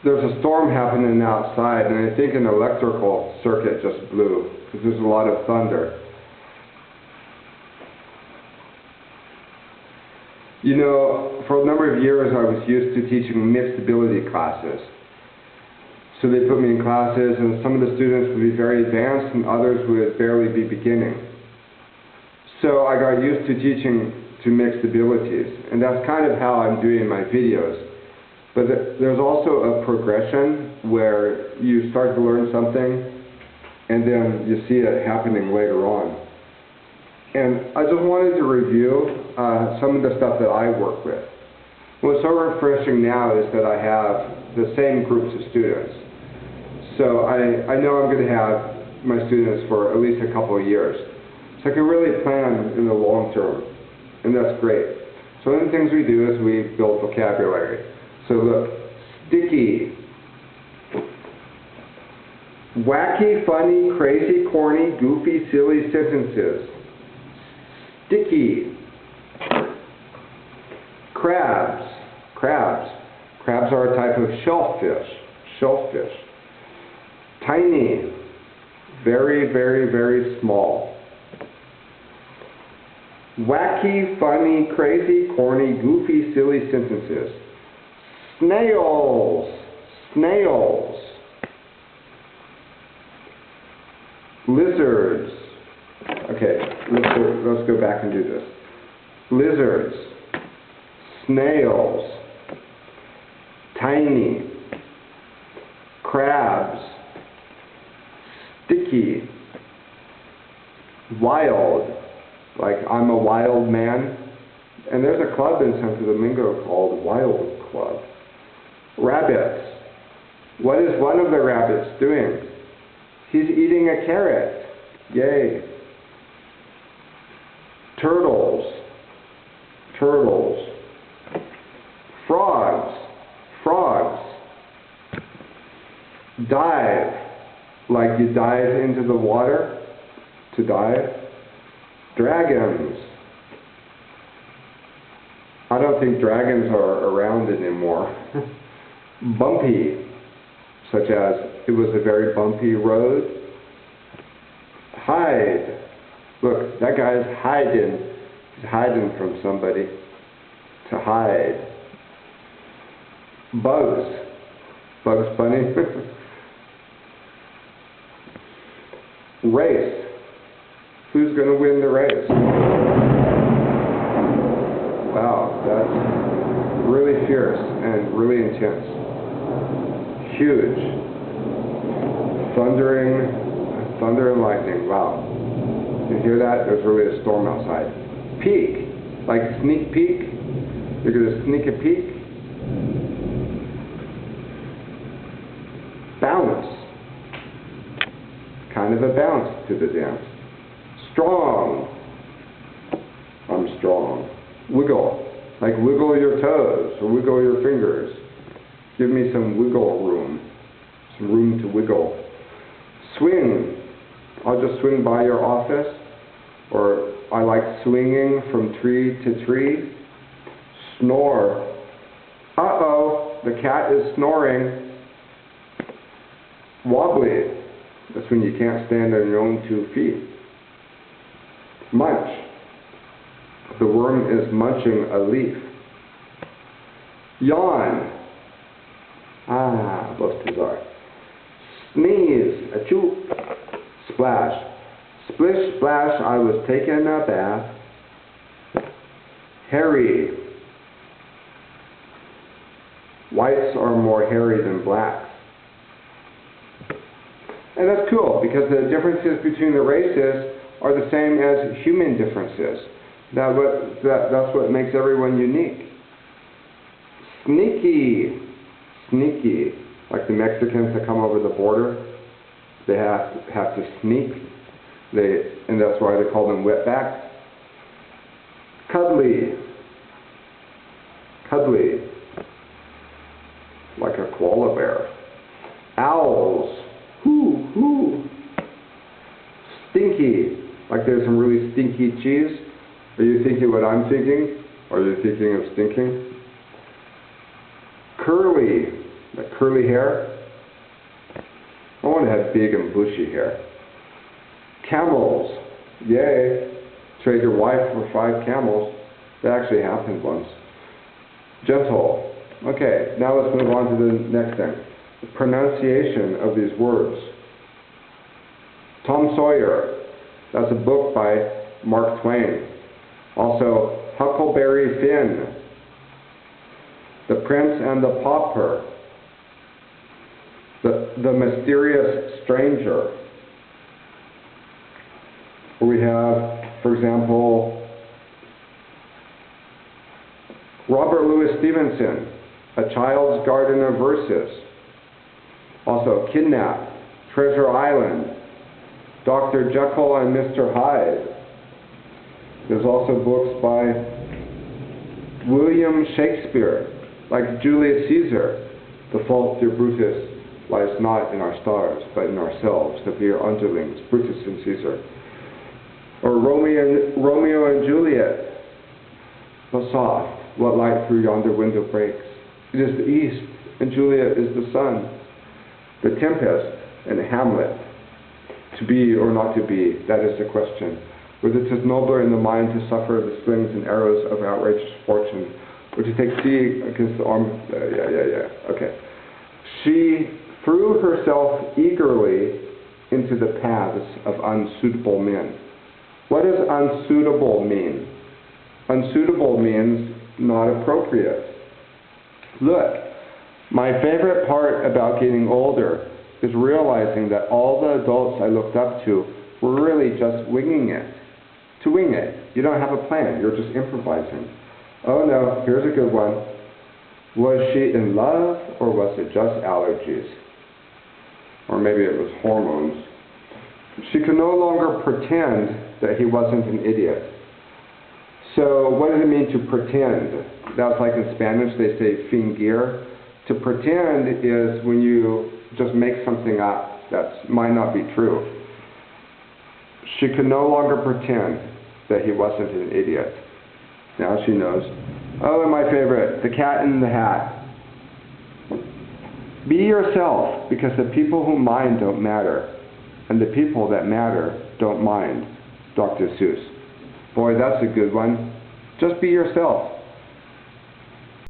there's a storm happening outside, and I think an electrical circuit just blew, because there's a lot of thunder. You know, for a number of years I was used to teaching mixed ability classes. So they put me in classes, and some of the students would be very advanced and others would barely be beginning. So I got used to teaching to mixed abilities, and that's kind of how I'm doing my videos. But there's also a progression where you start to learn something and then you see it happening later on. And I just wanted to review some of the stuff that I work with. What's so refreshing now is that I have the same groups of students. So I know I'm going to have my students for at least a couple of years. So I can really plan in the long term, and that's great. So one of the things we do is we build vocabulary. So look, sticky, wacky, funny, crazy, corny, goofy, silly sentences. Sticky. Crabs. Crabs. Crabs are a type of shellfish. Shellfish. Tiny. Very, very, very small. Wacky, funny, crazy, corny, goofy, silly sentences. Snails. Snails. Lizards. Okay, let's go back and do this. Lizards, snails, tiny, crabs, sticky, wild, like I'm a wild man. And there's a club in Santo Domingo called Wild Club. Rabbits. What is one of the rabbits doing? He's eating a carrot. Yay. Turtles. Turtles. Frogs. Frogs. Dive. Like you dive into the water. To dive. Dragons. I don't think dragons are around anymore. Bumpy. Such as, it was a very bumpy road. Hide. Look, that guy's hiding. He's hiding from somebody. To hide. Bugs. Bugs Bunny. Race. Who's going to win the race? Wow, that's really fierce and really intense. Huge. Thunder and lightning. Wow. You hear that? There's really a storm outside. Peek. Like sneak peek. You're going to sneak a peek. Bounce. Kind of a bounce to the dance. Strong. I'm strong. Wiggle. Like wiggle your toes or wiggle your fingers. Give me some wiggle room. Some room to wiggle. Swing. I'll just swing by your office. Or I like swinging from tree to tree. Snore. Uh-oh, the cat is snoring. Wobbly. That's when you can't stand on your own 2 feet. Munch. The worm is munching a leaf. Yawn. Ah, those two are. Sneeze. Achoo. Splash. Splish, splash, I was taking a bath. Hairy. Whites are more hairy than blacks. And that's cool, because the differences between the races are the same as human differences. That's what makes everyone unique. Sneaky. Sneaky. Like the Mexicans that come over the border, they have to sneak. And that's why they call them wetbacks. Cuddly. Cuddly. Like a koala bear. Owls. Hoo, hoo. Stinky. Like there's some really stinky cheese. Are you thinking what I'm thinking? Are you thinking of stinking? Curly. Like curly hair. I want to have big and bushy hair. Camels. Yay. Trade your wife for 5 camels. That actually happened once. Gentle. Okay, now let's move on to the next thing. The pronunciation of these words. Tom Sawyer. That's a book by Mark Twain. Also, Huckleberry Finn. The Prince and the Pauper. The Mysterious Stranger. We have, for example, Robert Louis Stevenson, A Child's Garden of Verses. Also, Kidnapped, Treasure Island, Dr. Jekyll and Mr. Hyde. There's also books by William Shakespeare, like Julius Caesar. The fault, dear Brutus, lies not in our stars, but in ourselves, that we are underlings, Brutus and Caesar. Or Romeo and Juliet. So soft, what light through yonder window breaks? It is the east, and Juliet is the sun. The Tempest and Hamlet. To be or not to be, that is the question. Whether it is nobler in the mind to suffer the slings and arrows of outrageous fortune, or to take sea against the arm. Okay. She threw herself eagerly into the paths of unsuitable men. What does unsuitable mean? Unsuitable means not appropriate. Look, my favorite part about getting older is realizing that all the adults I looked up to were really just winging it. To wing it. You don't have a plan. You're just improvising. Oh no, here's a good one. Was she in love, or was it just allergies? Or maybe it was hormones. She could no longer pretend that he wasn't an idiot. So what does it mean to pretend? That's like in Spanish they say fingir. To pretend is when you just make something up that might not be true. She could no longer pretend that he wasn't an idiot. Now she knows. Oh, and my favorite, the cat in the hat. Be yourself, because the people who mind don't matter, and the people that matter don't mind. Dr. Seuss. Boy, that's a good one. Just be yourself.